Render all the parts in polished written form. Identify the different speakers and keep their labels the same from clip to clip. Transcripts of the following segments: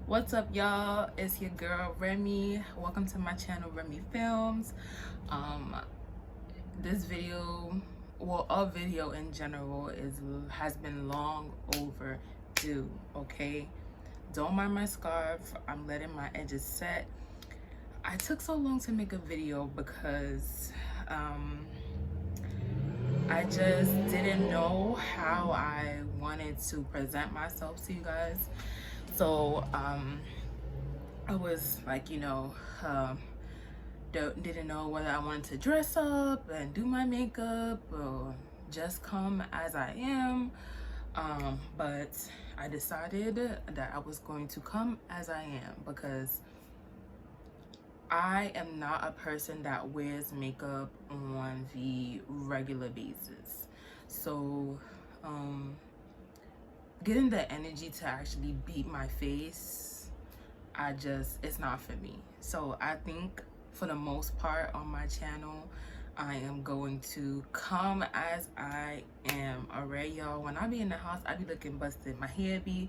Speaker 1: What's up, y'all? It's your girl Remy. Welcome to my channel, Remy Films. Um, this video, well, a video in general, has been long overdue. Okay, don't mind my scarf. I'm letting my edges set. I took so long to make a video because I just didn't know how I wanted to present myself to you guys. So I was like, didn't know whether I wanted to dress up and do my makeup or just come as I am. But I decided that I was going to come as I am because I am not a person that wears makeup on the regular basis. So getting the energy to actually beat my face, it's not for me. So I think for the most part on my channel, I am going to come as I am. Alright, y'all, when I be in the house, I be looking busted. My hair be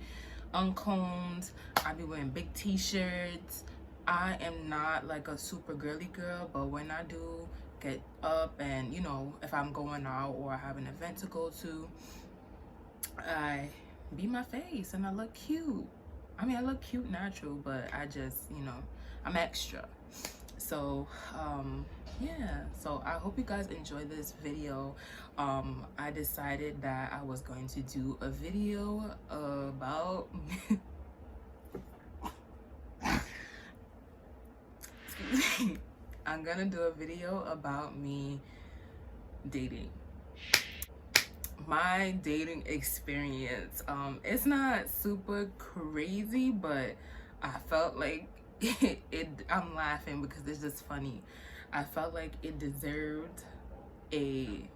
Speaker 1: uncombed, I be wearing big t-shirts. I am not like a super girly girl, but when I do get up and if I'm going out or I have an event to go to, I be my face and I look cute. I mean, I look cute natural, but I just, I'm extra. So yeah, so I hope you guys enjoy this video. I decided that I was going to do a video about excuse me. I'm gonna do a video about me dating, my dating experience. It's not super crazy, but I felt like I'm laughing because it's just funny. I felt like it deserved a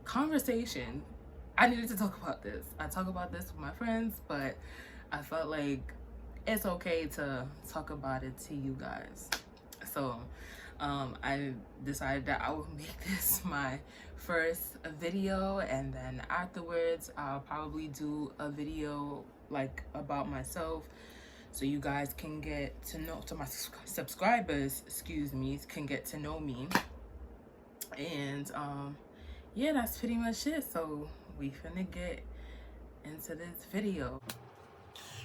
Speaker 1: conversation. I needed to talk about this. I talk about this with my friends, but I felt like it's okay to talk about it to you guys. So I decided that I would make this my first video, and then afterwards I'll probably do a video like about myself, so you guys can get to know, to my subscribers, excuse me, can get to know me. And yeah, that's pretty much it. So we finna get into this video.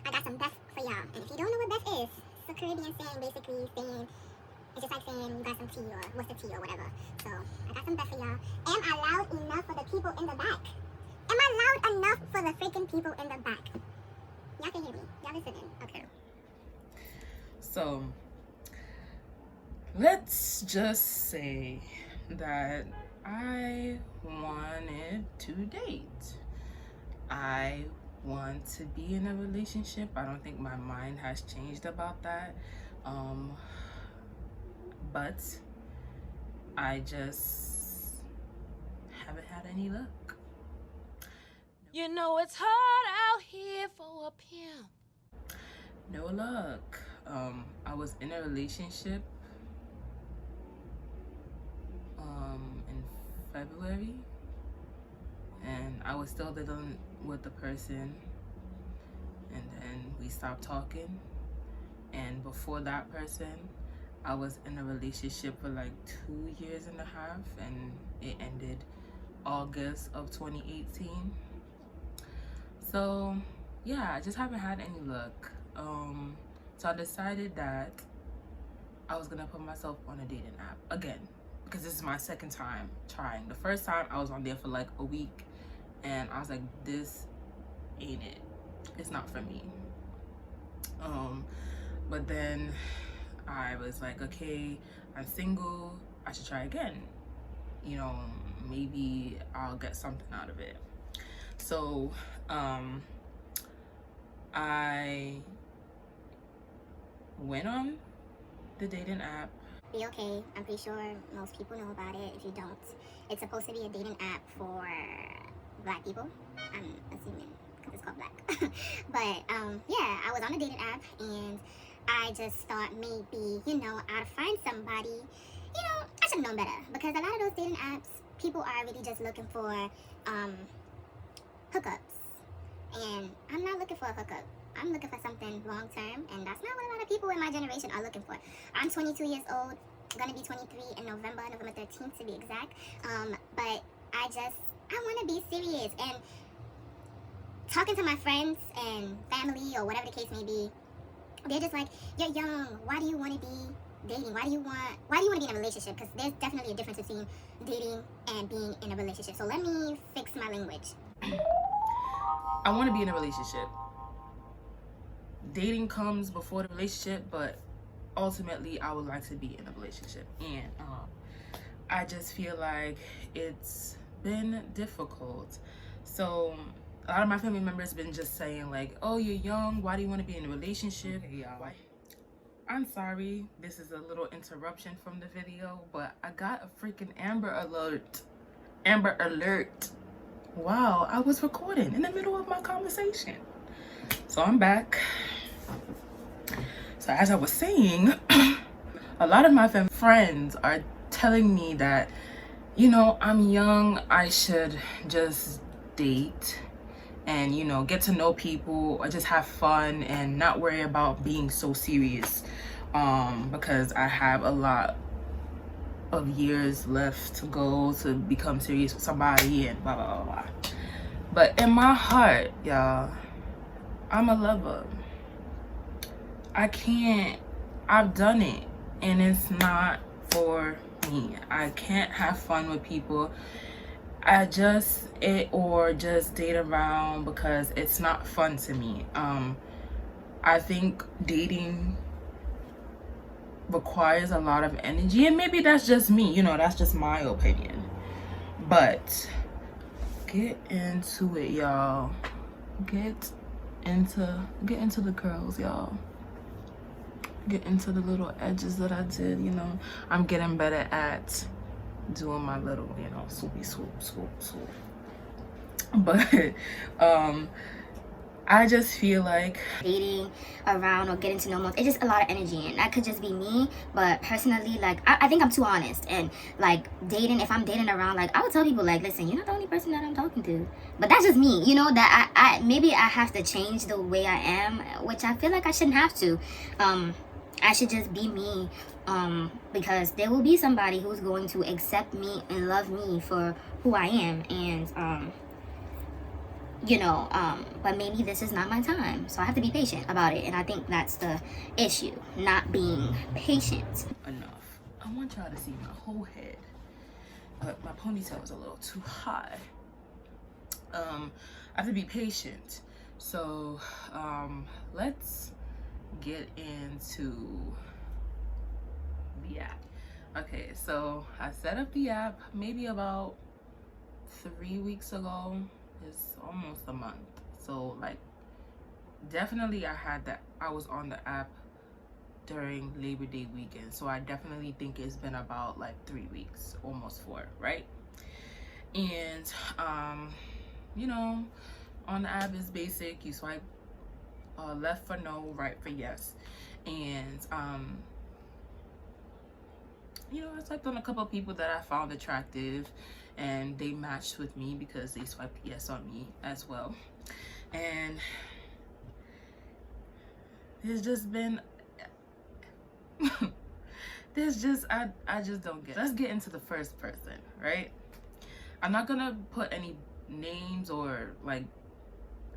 Speaker 2: I got some Beth for y'all. And if you don't know what Beth is, it's a Caribbean saying, basically saying, it's just like saying you got some tea or what's the tea or whatever. So I got some Beth for y'all. Am I loud enough for the people in the back? Am I loud enough for the freaking people in the back? Y'all can hear me. Y'all listening? Okay.
Speaker 1: So let's just say that I wanted to date. I want to be in a relationship. I don't think my mind has changed about that. But I just haven't had any luck.
Speaker 3: You know it's hard out here for a pimp.
Speaker 1: No luck. I was in a relationship in February, and I was still living with the person, and then we stopped talking. And before that person, I was in a relationship for like 2.5 years, and it ended August of 2018. So yeah, I just haven't had any luck. So I decided that I was gonna put myself on a dating app again, because this is my second time trying. The first time I was on there for like a week, and I was like, this ain't it. It's not for me. But then I was like, okay, I'm single, I should try again. Maybe I'll get something out of it. So I went on the dating app.
Speaker 2: Be okay. I'm pretty sure most people know about it. If you don't, it's supposed to be a dating app for black people. I'm assuming because it's called Black. But yeah, I was on a dating app and I just thought maybe, I'd find somebody. I should have known better, because a lot of those dating apps, people are really just looking for hookups. And I'm not looking for a hookup. I'm looking for something long term, and that's not what a lot of people in my generation are looking for. I'm 22 years old, gonna be 23 in November 13th to be exact. But I want to be serious. And talking to my friends and family or whatever the case may be, they're just like, you're young, why do you want to be dating? Why do you want to be in a relationship? Because there's definitely a difference between dating and being in a relationship. So let me fix my language.
Speaker 1: I want to be in a relationship. Dating comes before the relationship, but ultimately I would like to be in a relationship. And I just feel like it's been difficult. So a lot of my family members been just saying like, oh, you're young, why do you want to be in a relationship? Hey, y'all, I'm sorry, this is a little interruption from the video, but I got a freaking Amber Alert. Amber Alert. Wow, I was recording in the middle of my conversation. So I'm back. So as I was saying, a lot of my friends are telling me that, you know, I'm young, I should just date and, you know, get to know people or just have fun and not worry about being so serious, because I have a lot of years left to go to become serious with somebody and blah blah blah blah. But in my heart, y'all, I'm a lover. I've done it and it's not for me. I can't have fun with people. Just date around because it's not fun to me. I think dating requires a lot of energy, and maybe that's just me, you know, that's just my opinion. But get into it, y'all. Get into the curls, y'all. Get into the little edges that I did, you know. I'm getting better at doing my little, you know, swoopy swoop swoop swoop. But I just feel like
Speaker 2: dating around or getting to know more, it's just a lot of energy, and that could just be me. But personally, like, I think I'm too honest. And like dating, if I'm dating around, like, I would tell people like, listen, you're not the only person that I'm talking to. But that's just me, you know, that I maybe I have to change the way I am, which I feel like I shouldn't have to. I should just be me, because there will be somebody who's going to accept me and love me for who I am. And you know, but maybe this is not my time, so I have to be patient about it. And I think that's the issue, not being patient
Speaker 1: enough. I want y'all to see my whole head, but my ponytail is a little too high. I have to be patient. So let's get into the app. Okay, so I set up the app maybe about 3 weeks ago. It's almost a month. So like definitely I was on the app during Labor Day weekend, so I definitely think it's been about like 3 weeks, almost 4, right? And you know, on the app is basic. You swipe left for no, right for yes. And you know, I swiped on a couple of people that I found attractive, and they matched with me because they swiped yes on me as well. And there's just been I just don't get it. Let's get into the first person, right? I'm not gonna put any names or like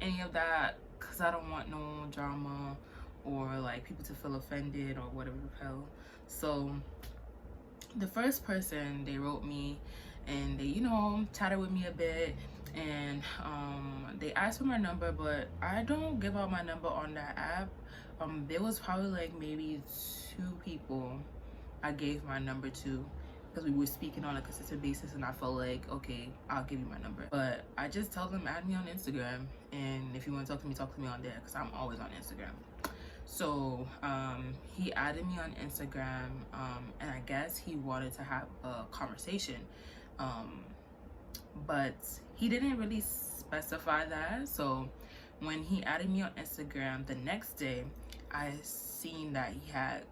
Speaker 1: any of that because I don't want no drama or like people to feel offended or whatever the hell. So the first person, they wrote me and they, you know, chatted with me a bit, and they asked for my number, but I don't give out my number on that app. There was probably like maybe 2 people I gave my number to because we were speaking on a consistent basis, and I felt like, okay, I'll give you my number. But I just tell them, add me on Instagram, and if you want to talk to me on there, because I'm always on Instagram. So he added me on Instagram, and I guess he wanted to have a conversation, but he didn't really specify that. So when he added me on Instagram the next day, I seen that he had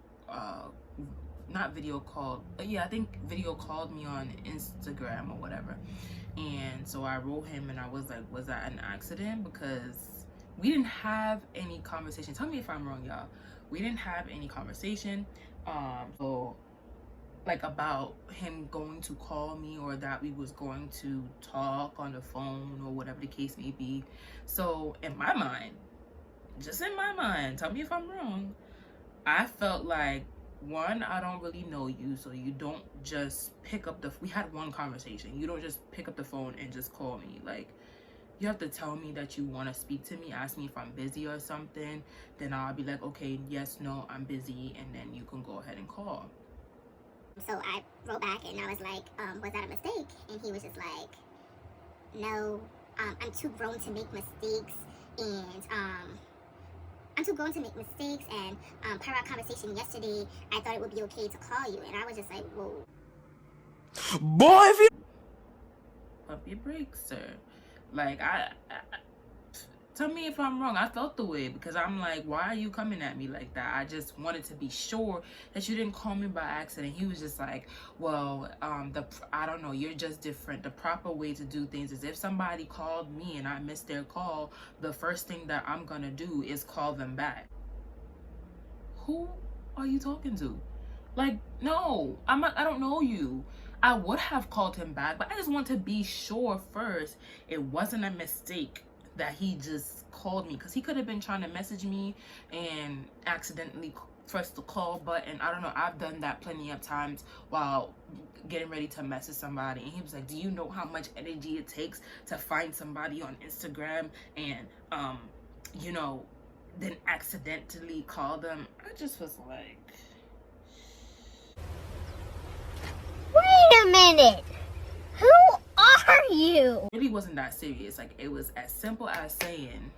Speaker 1: not video called, but yeah, I think video called me on Instagram or whatever. And so I wrote him and I was like, was that an accident? Because we didn't have any conversation. Tell me if I'm wrong, y'all. We didn't have any conversation. So like about him going to call me or that we was going to talk on the phone or whatever the case may be. So in my mind, just in my mind, tell me if I'm wrong, I felt like, one, I don't really know you, so you don't just pick up the, we had one conversation, you don't just pick up the phone and just call me. Like, you have to tell me that you want to speak to me, ask me if I'm busy or something, then I'll be like, okay, yes, no, I'm busy, and then you can go ahead and call.
Speaker 2: So I wrote back and I was like, was that a mistake? And he was just like, no, I'm too grown to make mistakes, and I'm too grown to make mistakes, and per our conversation yesterday, I thought it would be okay to call you. And I was just like, whoa.
Speaker 4: Boy, if you
Speaker 1: Pump your brakes, sir. Like, I tell me if I'm wrong. I felt the way because I'm like, why are you coming at me like that? I just wanted to be sure that you didn't call me by accident. He was just like, well, I don't know, you're just different. The proper way to do things is if somebody called me and I missed their call, the first thing that I'm gonna do is call them back. Who are you talking to? Like, no, I don't know you. I would have called him back, but I just want to be sure first it wasn't a mistake that he just called me, because he could have been trying to message me and accidentally press the call button. I don't know, I've done that plenty of times while getting ready to message somebody, and he was like, do you know how much energy it takes to find somebody on Instagram and you know, then accidentally call them? I just was like,
Speaker 2: Wait a minute. Who are you?
Speaker 1: it really wasn't that serious. Like, it was as simple as saying,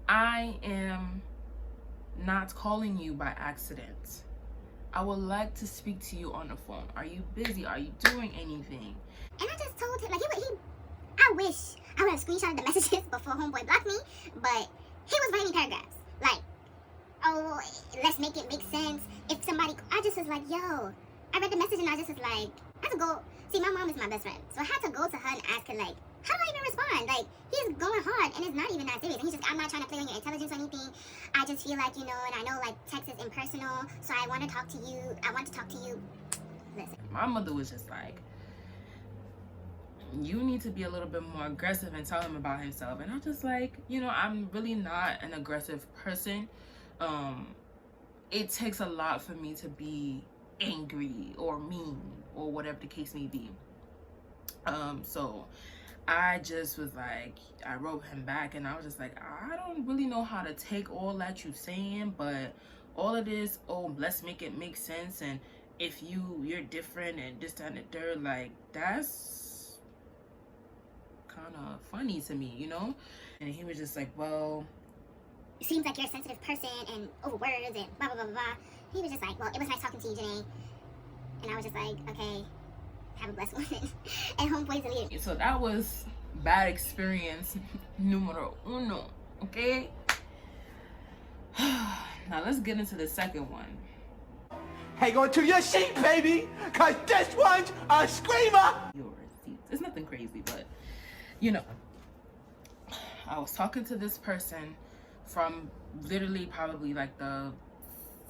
Speaker 1: I am not calling you by accident. I would like to speak to you on the phone. Are you busy? Are you doing anything?
Speaker 2: And I just told him, like, I wish I would have screenshotted the messages before homeboy blocked me, but he was writing paragraphs. Like, oh, let's make it make sense. If somebody, I just was like, yo, I read the message and I just was like, I had to go, see, my mom is my best friend, so I had to go to her and ask her, like, how do I even respond? Like, he's going hard and it's not even that serious. And he's just, I'm not trying to play on your intelligence or anything. I just feel like, you know, and I know, like, text is impersonal, so I want to talk to you. I want to talk to you. Listen.
Speaker 1: My mother was just like, you need to be a little bit more aggressive and tell him about himself. And I'm just like, you know, I'm really not an aggressive person. It takes a lot for me to be angry or mean or whatever the case may be. So I just was like, I wrote him back and I was just like, I don't really know how to take all that you saying, but all of this, oh, let's make it make sense, and if you're different and this, that, and the third, like, that's kind of funny to me, you know? And he was just like, well,
Speaker 2: It seems like you're a sensitive person and over words and blah, blah, blah, blah. He was just like, well, it was nice talking to you, Janae. And I was just like, okay, have a blessed one. And homeboy's deleted.
Speaker 1: so that was bad experience numero uno, okay? Now let's get into the second one.
Speaker 4: hang on to your seat, baby, cause this one's a screamer.
Speaker 1: Your receipts. It's nothing crazy, but you know, I was talking to this person from literally probably like the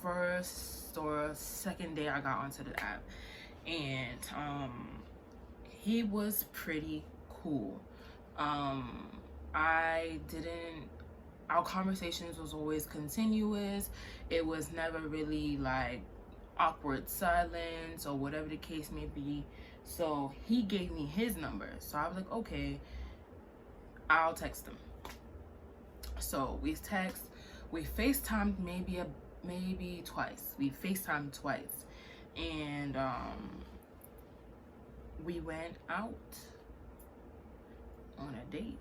Speaker 1: first or second day I got onto the app, and he was pretty cool. Our conversations was always continuous. It was never really like awkward silence or whatever the case may be. So he gave me his number, so I was like, okay, I'll text him. So we FaceTimed maybe twice. We FaceTimed twice, and we went out on a date.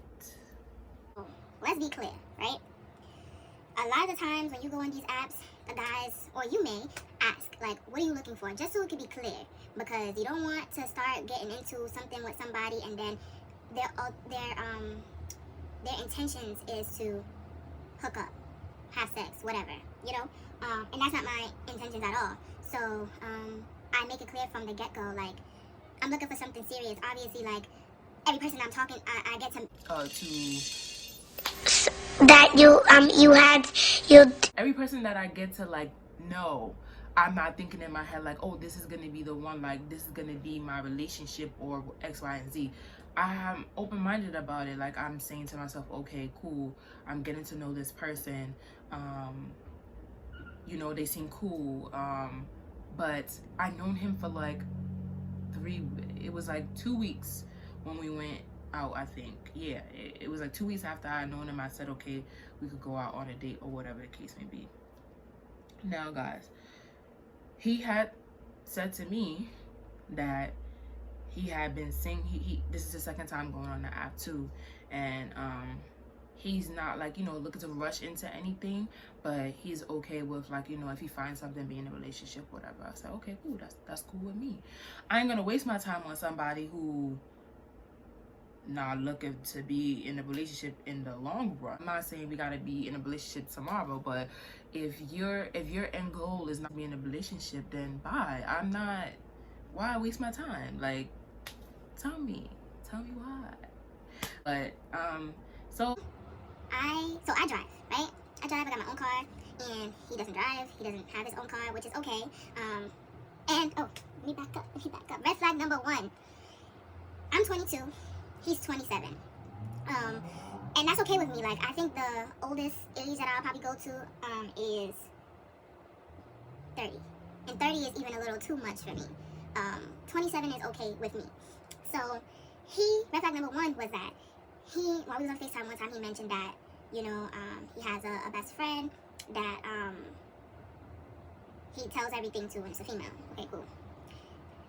Speaker 2: Let's be clear, right? A lot of the times when you go on these apps, the guys, or you may, ask, like, what are you looking for? Just so it can be clear. Because you don't want to start getting into something with somebody and then their intentions is to hook up, have sex, whatever, you know? And that's not my intentions at all. So, I make it clear from the get-go, like, I'm looking for something serious. Obviously, like, every person I'm talking, I get to
Speaker 5: that you had you.
Speaker 1: Every person that I get to like know, I'm not thinking in my head like, oh, this is gonna be the one, like this is gonna be my relationship or X, Y, and Z. I'm open-minded about it. Like I'm saying to myself, okay, cool, I'm getting to know this person. You know, they seem cool. But I known him for like it was like 2 weeks when we went out, I think. Yeah, it was like 2 weeks after I known him. I said, okay, we could go out on a date or whatever the case may be. Now, guys, he had said to me that he had been seeing, this is the second time going on the app too, and he's not like, you know, looking to rush into anything, but he's okay with like, you know, if he finds something, be in a relationship, whatever. I said, okay, cool, that's cool with me. I ain't gonna waste my time on somebody who not looking to be in a relationship in the long run. I'm not saying we gotta be in a relationship tomorrow, but if your end goal is not to be in a relationship, then bye. I'm not, why waste my time? Like, tell me why. But so
Speaker 2: I drive, right? I got my own car, and he doesn't drive. He doesn't have his own car, which is okay. And oh, let me back up. Red flag number 1. I'm 22. He's 27. And that's okay with me. Like, I think the oldest age that I'll probably go to is 30. And 30 is even a little too much for me. 27 is okay with me. So red flag number 1 was that while we was on FaceTime one time, he mentioned that, you know, he has a best friend that he tells everything to when it's a female. Okay, cool.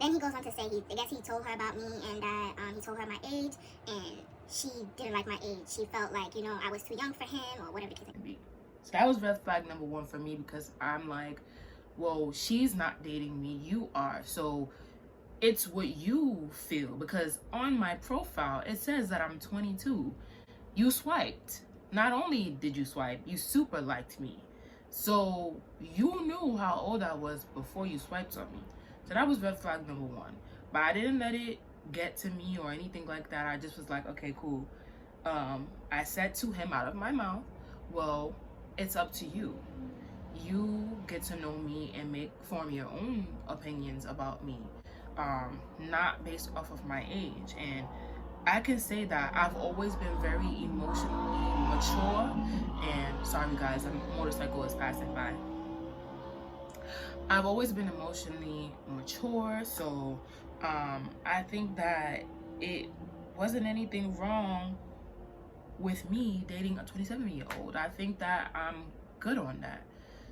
Speaker 2: Then he goes on to say I guess he told her about me, and that he told her my age, and she didn't like my age. She felt like, you know, I was too young for him or whatever the case may be.
Speaker 1: So that was red flag number 1 for me, because I'm like, well, she's not dating me, you are. So it's what you feel, because on my profile it says that I'm 22. You swiped. Not only did you swipe, you super liked me. So you knew how old I was before you swiped on me. So that was red flag number 1. But I didn't let it get to me or anything like that. I just was like, okay, cool. I said to him out of my mouth, well, it's up to you. You get to know me and form your own opinions about me. Not based off of my age. And I can say that I've always been very emotionally mature. And sorry guys, a motorcycle is passing by. I've always been emotionally mature, so I think that it wasn't anything wrong with me dating a 27-year-old. I think that I'm good on that.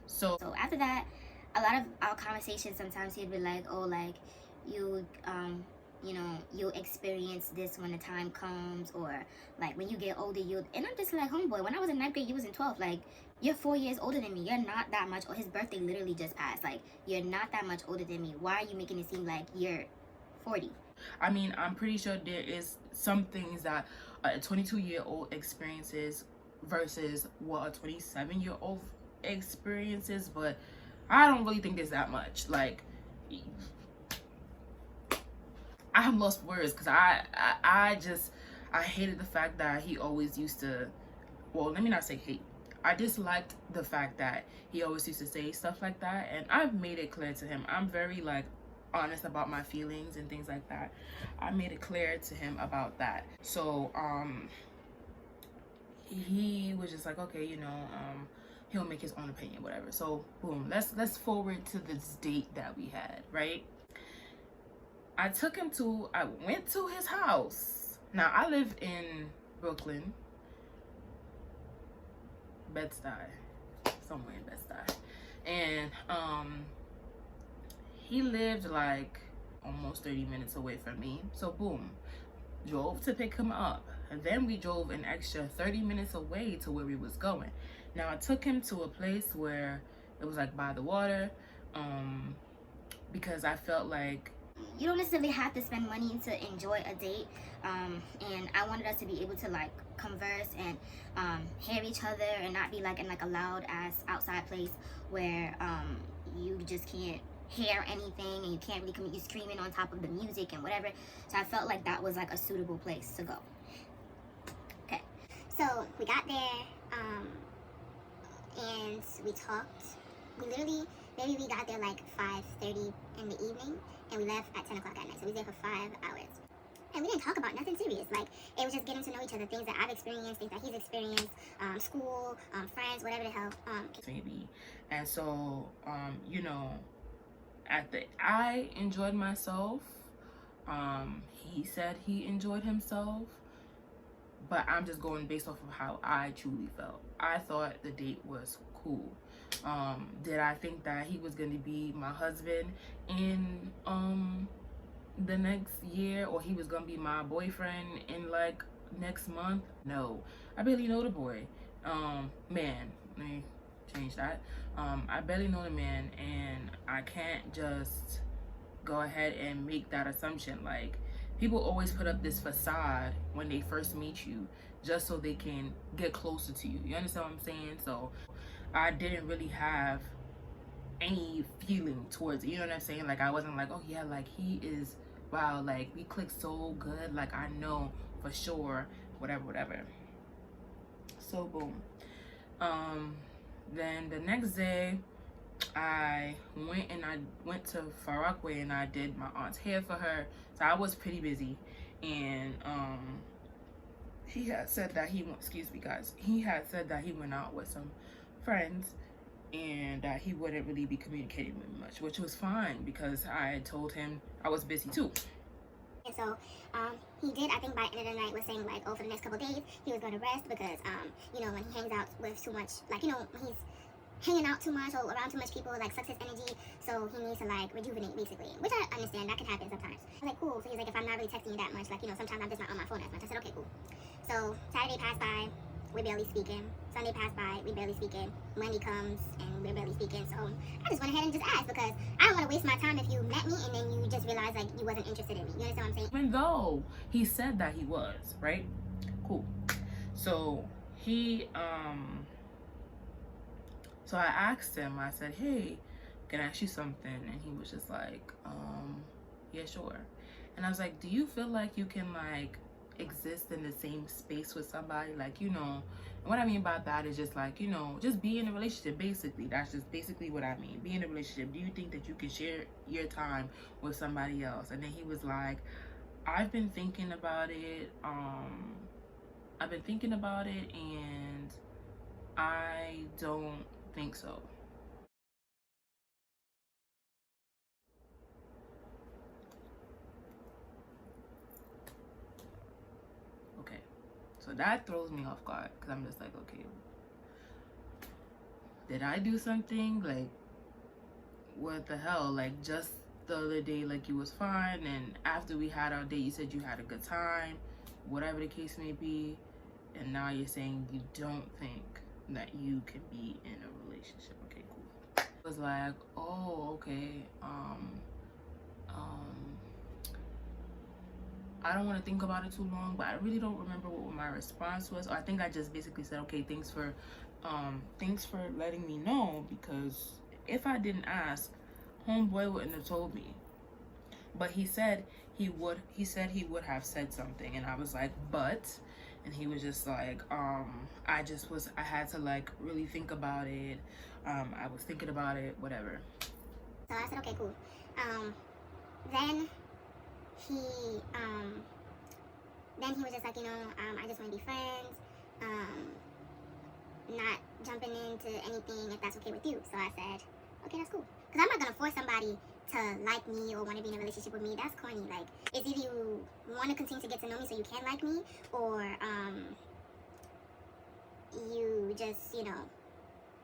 Speaker 1: So
Speaker 6: after that, a lot of our conversations, sometimes he'd be like, oh, like, you know, you'll experience this when the time comes, or like when you get older, and I'm just like, homeboy, when I was in 9th grade, you was in 12th, like, you're 4 years older than me. You're not that much. His birthday literally just passed. Like, you're not that much older than me. Why are you making it seem like you're 40?
Speaker 1: I mean, I'm pretty sure there is some things that a 22-year-old experiences versus what a 27-year-old experiences, but I don't really think there's that much. Like, I have lost words, because I hated the fact that he always used to, well, let me not say hate. I disliked the fact that he always used to say stuff like that, and I've made it clear to him. I'm very like honest about my feelings and things like that. I made it clear to him about that. So he was just like, okay, you know, he'll make his own opinion, whatever. So boom, let's forward to this date that we had, right? I went to his house. Now I live in Brooklyn, Bed-Stuy, somewhere in Bed-Stuy, and he lived like almost 30 minutes away from me. So boom, drove to pick him up, and then we drove an extra 30 minutes away to where we was going. Now I took him to a place where it was like by the water, because I felt like
Speaker 6: you don't necessarily have to spend money to enjoy a date, and I wanted us to be able to like converse and hear each other, and not be like in like a loud ass outside place where you just can't hear anything, and you can't really you screaming on top of the music and whatever. So I felt like that was like a suitable place to go. Okay,
Speaker 2: So So we got there, and we talked. We literally, maybe we got there like 5:30 in the evening, and we left at 10 o'clock at night. So we was there for 5 hours. And we didn't talk about nothing serious. Like, it was just getting to know each other, things that I've experienced, things that he's experienced, school, friends, whatever the hell.
Speaker 1: Maybe. And so, you know, I enjoyed myself. He said he enjoyed himself. But I'm just going based off of how I truly felt. I thought the date was cool. Did I think that he was going to be my husband in the next year, or he was gonna be my boyfriend in like next month? No. I barely know the boy. Man, let me change that. I barely know the man, and I can't just go ahead and make that assumption. Like, people always put up this facade when they first meet you just so they can get closer to you. You understand what I'm saying? So I didn't really have any feeling towards it, you know what I'm saying? Like, I wasn't like, oh yeah, like he is, wow, like we clicked so good, like I know for sure, whatever. So boom. Then the next day I went to Far Rockaway and I did my aunt's hair for her. So I was pretty busy, and he had said that he went, excuse me guys, he had said that he went out with some friends and that he wouldn't really be communicating with me much, which was fine because I told him I was busy too.
Speaker 2: And so he did, I think by the end of the night, was saying like, oh, for the next couple of days he was going to rest because you know, when he hangs out with too much, like, you know, when he's hanging out too much or around too much people, like, sucks his energy, so he needs to like rejuvenate basically, which I understand, that can happen sometimes. I was like, cool. So he's like, if I'm not really texting you that much, like, you know, sometimes I'm just not on my phone as much. I said, okay, cool. So Saturday passed by, we're barely speaking. Sunday passed by, we barely speaking. Monday comes and we're barely speaking. So I just went ahead and just asked because I don't want to waste my time if you met me and then you just realize like you wasn't interested in me. You understand what I'm saying?
Speaker 1: Even though he said that he was, right? Cool. So he so I asked him, I said, hey, can I ask you something? And he was just like, yeah, sure. And I was like, do you feel like you can like exist in the same space with somebody? Like, you know, and what I mean by that is just like, you know, just be in a relationship basically. That's just basically what I mean. Be in a relationship. Do you think that you can share your time with somebody else? And then he was like, I've been thinking about it. And I don't think so. Okay, so that throws me off guard because I'm just like, okay, did I do something? Like, what the hell? Like, just the other day, like, you was fine, and after we had our date, you said you had a good time, whatever the case may be, and now you're saying you don't think that you can be in a relationship. Okay, cool. I was like, oh, okay, I don't want to think about it too long, but I really don't remember what my response was. I think I just basically said, okay, thanks for letting me know, because if I didn't ask, homeboy wouldn't have told me. But he said he would have said something, and I was like, but, and he was just like, I had to like really think about it. I was thinking about it, whatever.
Speaker 2: So I said, okay, cool. Then he was just like, you know, I just want to be friends, not jumping into anything if that's okay with you. So I said, okay, that's cool. Because I'm not going to force somebody to like me or want to be in a relationship with me. That's corny. Like, it's either you want to continue to get to know me so you can like me, or you just, you know,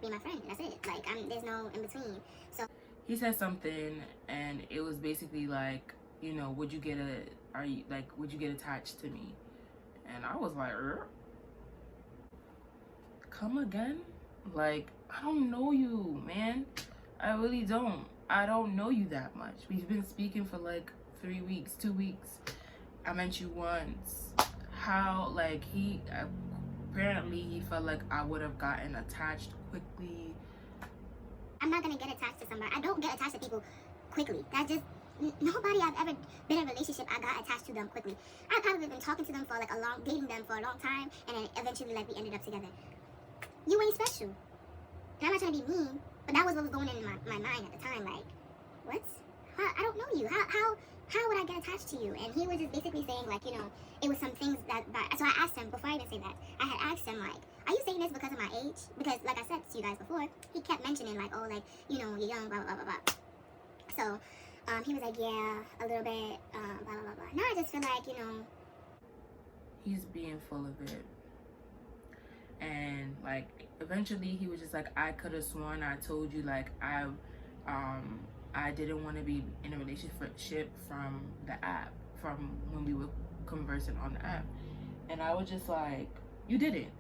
Speaker 2: be my friend. That's it. Like, there's no in between. So
Speaker 1: he said something, and it was basically like, you know, would you get attached to me? And I was like, come again? Like, I don't know you, man. I really don't. I don't know you that much. We've been speaking for like 3 weeks, 2 weeks. I met you once. How, like, apparently he felt like I would have gotten attached quickly.
Speaker 2: I'm not gonna get attached to somebody. I don't get attached to people quickly. That's just nobody I've ever been in a relationship, I got attached to them quickly. I've probably been talking to them for like dating them for a long time, and then eventually like we ended up together. You ain't special. And I'm not trying to be mean, but that was what was going in my mind at the time. Like, what? I don't know you. How would I get attached to you? And he was just basically saying like, you know, it was some things that so I asked him, before I even say that, I had asked him like, are you saying this because of my age? Because like I said to you guys before, he kept mentioning like, oh, like, you know, you're young, blah, blah, blah, blah. So, he was like, yeah, a little bit, blah, blah, blah, blah. Now I just feel like, you know,
Speaker 1: he's being full of it. And like eventually he was just like, I could have sworn I told you like I didn't want to be in a relationship from the app, from when we were conversing on the app. And I was just like, you didn't.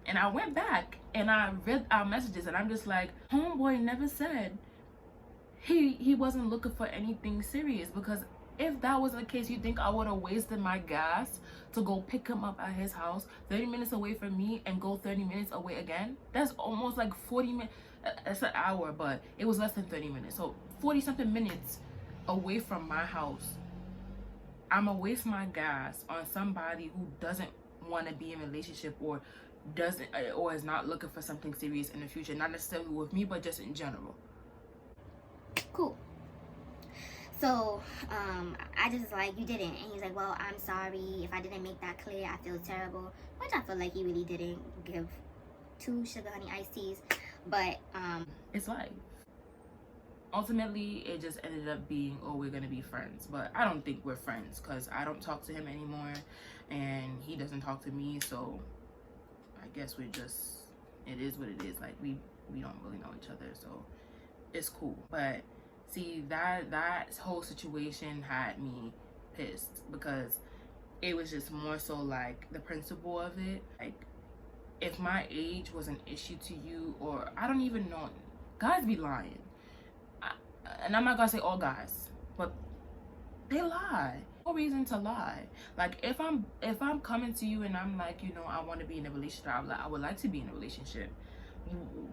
Speaker 1: And I went back and I read our messages, and I'm just like, homeboy never said he wasn't looking for anything serious. Because if that was the case, you think I would have wasted my gas to go pick him up at his house 30 minutes away from me and go 30 minutes away again? That's almost like 40 minutes. It's an hour, but it was less than 30 minutes. So 40 something minutes away from my house. I'm gonna waste my gas on somebody who doesn't want to be in a relationship or is not looking for something serious in the future. Not necessarily with me, but just in general.
Speaker 6: Cool. So, I just like, you didn't. And he's like, well, I'm sorry if I didn't make that clear. I feel terrible. Which I feel like he really didn't give 2 sugar honey iced teas. But,
Speaker 1: it's life. Ultimately, it just ended up being, oh, we're gonna be friends. But I don't think we're friends, because I don't talk to him anymore and he doesn't talk to me. So I guess we're just, it is what it is. Like we don't really know each other, so it's cool. But see, that whole situation had me pissed, because it was just more so like the principle of it. Like, if my age was an issue to you, or I don't even know, guys be lying. And I'm not gonna say all guys, but they lie. No reason to lie. Like, if I'm coming to you and I'm like, you know, I want to be in a relationship, I would like to be in a relationship,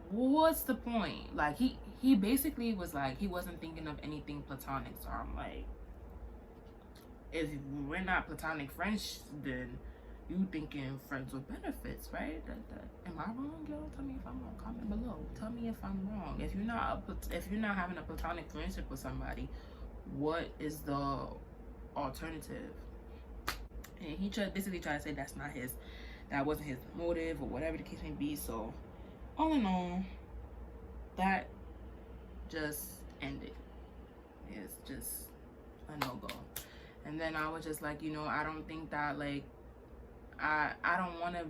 Speaker 1: what's the point? Like, he basically was like, he wasn't thinking of anything platonic. So I'm like, if we're not platonic friends, then you thinking friends with benefits, right? Am I wrong, y'all? Tell me if I'm wrong. Comment below. Tell me if I'm wrong. If you're not having a platonic friendship with somebody, what is the alternative? And he basically tried to say that wasn't his motive, or whatever the case may be. So all in all, that just ended. It's just a no-go. And then I was just like, you know, I don't think that, like, I don't want to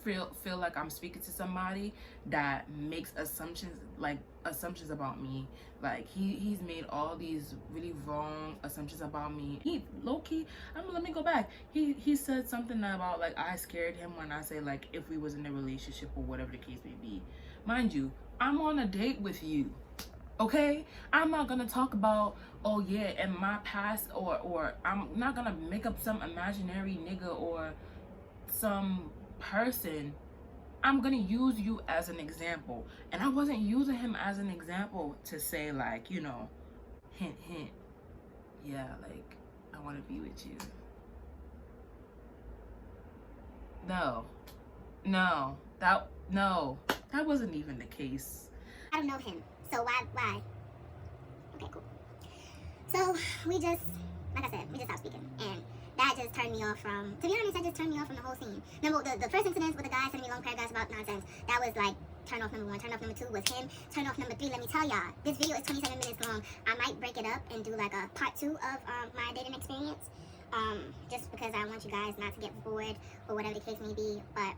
Speaker 1: feel like I'm speaking to somebody that makes assumptions about me. Like, he's made all these really wrong assumptions about me. He low-key, let me go back. He said something about like I scared him when I say like if we was in a relationship or whatever the case may be. Mind you, I'm on a date with you. Okay, I'm not gonna talk about, oh yeah, in my past, or I'm not gonna make up some imaginary nigga or some person. I'm gonna use you as an example, and I wasn't using him as an example to say like, you know, hint, yeah, like I want to be with you. No, that wasn't even the case.
Speaker 2: I don't know him. So why? Okay, cool. So we just, like I said, we just stopped speaking. And that just turned me off from, to be honest, that just turned me off from the whole scene. Number, the first incident with the guy sending me long paragraphs about nonsense, that was like turn off number 1. Turn off number 2 was him. Turn off number 3, let me tell y'all, this video is 27 minutes long. I might break it up and do like a part 2 of my dating experience. Just because I want you guys not to get bored or whatever the case may be. But